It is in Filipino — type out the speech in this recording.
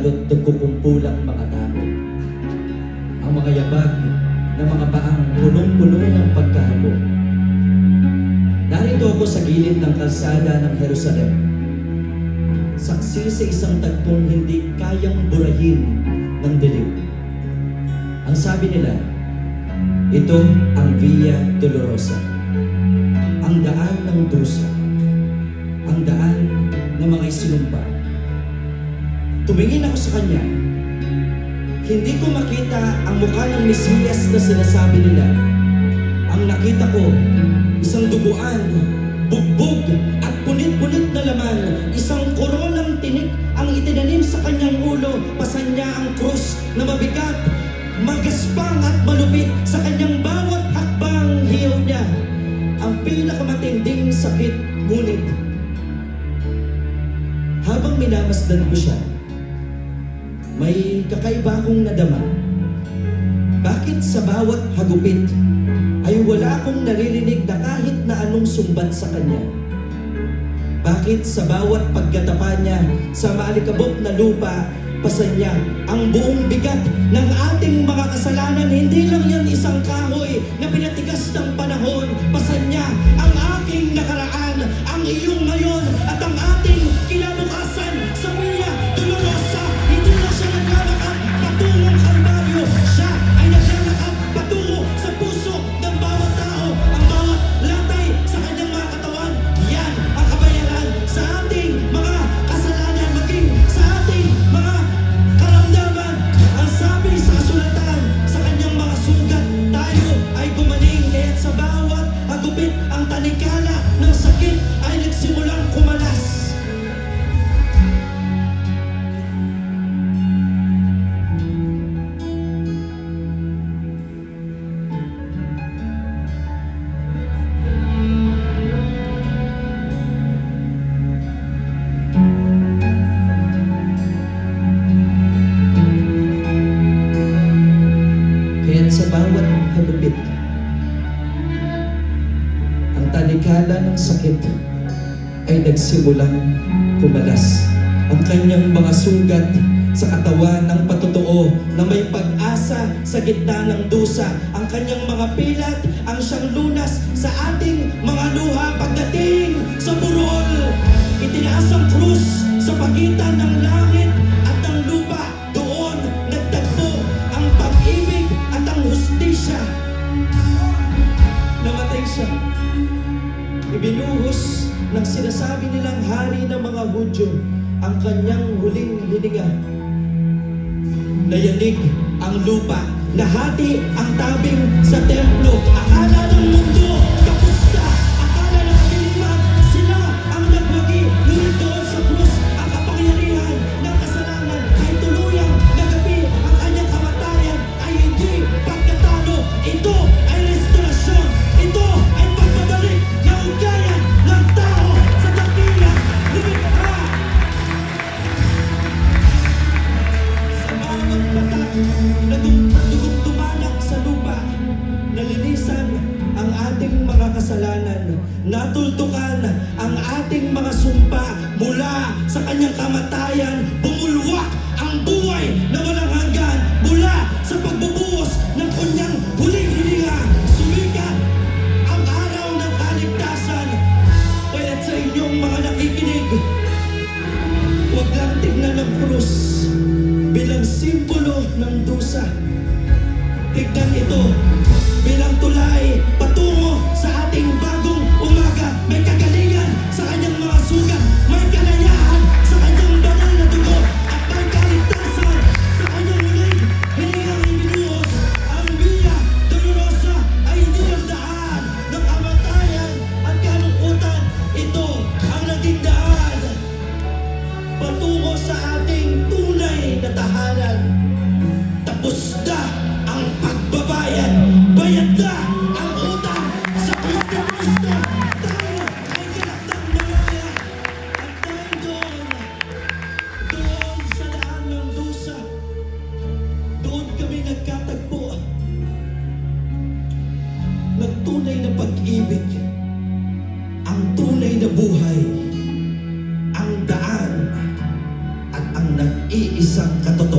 balot nagkukumpulang mga tao. Ang mga yabag na mga paang punong-puno ng pagkahabo. Narito ako sa gilid ng kalsada ng Jerusalem, saksi sa isang tagpong hindi kayang burahin ng dilim. Ang sabi nila, ito ang Via Dolorosa, ang daan ng dusa, ang daan ng mga isinumpa. Tumingin ako sa kanya. Hindi ko makita ang mukha ng Mesiyas na sinasabi nila. Ang nakita ko, isang duguan, bugbog at punit-punit na laman, isang koronang tinik ang itinanim sa kanyang ulo, pasan niya ang krus na mabigat, magaspang at malupit sa kanyang bawat hakbang hiyaw niya. Ang pinakamatinding sakit, ngunit habang minamasdan ko siya, may kakaiba akong nadama. Bakit sa bawat hagupit ay wala akong naririnig na kahit na anong sumbat sa kanya? Bakit sa bawat pagkatapa niya sa maalikabok na lupa, pasan niya ang buong bigat ng ating mga kasalanan? Hindi lang yan isang kahoy na pinatigas ng panahon. Pasan niya ang aking nakaraan, ang iyong ngayon, at ang ating kinabukasan sa Via Dolorosa. Hindi na siya naglalakad patungong Kalbaryo. Siya ay naglalakad patungo sa puso ng bawat tao. Ang bawat latay sa kanyang mga katawan, yan ang kabayaran sa ating mga kasalanan, maging sa ating mga karamdaman. Ang sabi sa kasulatan, sa kanyang mga sugat tayo ay gumaling. Kaya't sa bawat hagupit ang tanikala ng sakit ay nagsimulang kumalas. Kaya't sa bawat hagupit, ang tanikala ng sakit ay nagsimulang kumalas. Ang kanyang mga sugat sa katawan ng patotoo na may pag-asa sa gitna ng dusa. Ang kanyang mga pilat ang siyang lunas sa ating mga luha. Pagdating sa burol, itinaas ang krus sa pagitan ng langit at ng lupa. Doon nagtagpo ang pag-ibig at ang hustisya. Namatay siya. Ibinuhos ng sinasabi nilang hari ng mga Hudyo ang kanyang huling hininga. Nayanig ang lupa, nahati ang tabing sa templo. Akala ng mundo tapos na, akala ng kaliliman sila ang nagwagi. Ngunit doon sa krus, ang kapangyarihan ng kasalanan ay tuluyang nagapi. Ang kanyang kamatayan ay hindi pagkatalo. Ito ay restorasyon. Ito ay pagbabalik ng ugayan ng tao sa dakilang lumikha. Sa bawat patak na dugong-dumanak sa lupa, nalinisan ang ating mga kasalanan, natultukan ang ating mga sumpa. Mula sa kanyang kamatayan, bumulwak ang buhay na walang hanggan. Mula sa pagbubuhos ng kanyang huling hininga, sumikat ang araw ng kaligtasan. Kaya't sa inyong mga nakikinig, huwag lang tignan ang krus bilang simbolo ng dusa. Tignan ito bilang tulay patungo sa ating bagong umaga. May kagalingan sa kanyang mga sugat, may kalayaan sa kanyang banal na dugo, at may kaligtasan sa kanyang huling hiningang ibinuhos. Ang Via Dolorosa ay hindi ang daan ng kamatayan at kalungkutan. Ito ang naging daan patungo sa ating tunay na tahanan. Tapos na ang pagbabayad, bayad na ang utang sa Kristo. Tayo ay ganap ng malaya, at dahil doon sa daan ng dusa, doon kami nagkatagpo ng tunay na pag-ibig, ang tunay na buhay, ang daan at ang nag iisang katotohanan.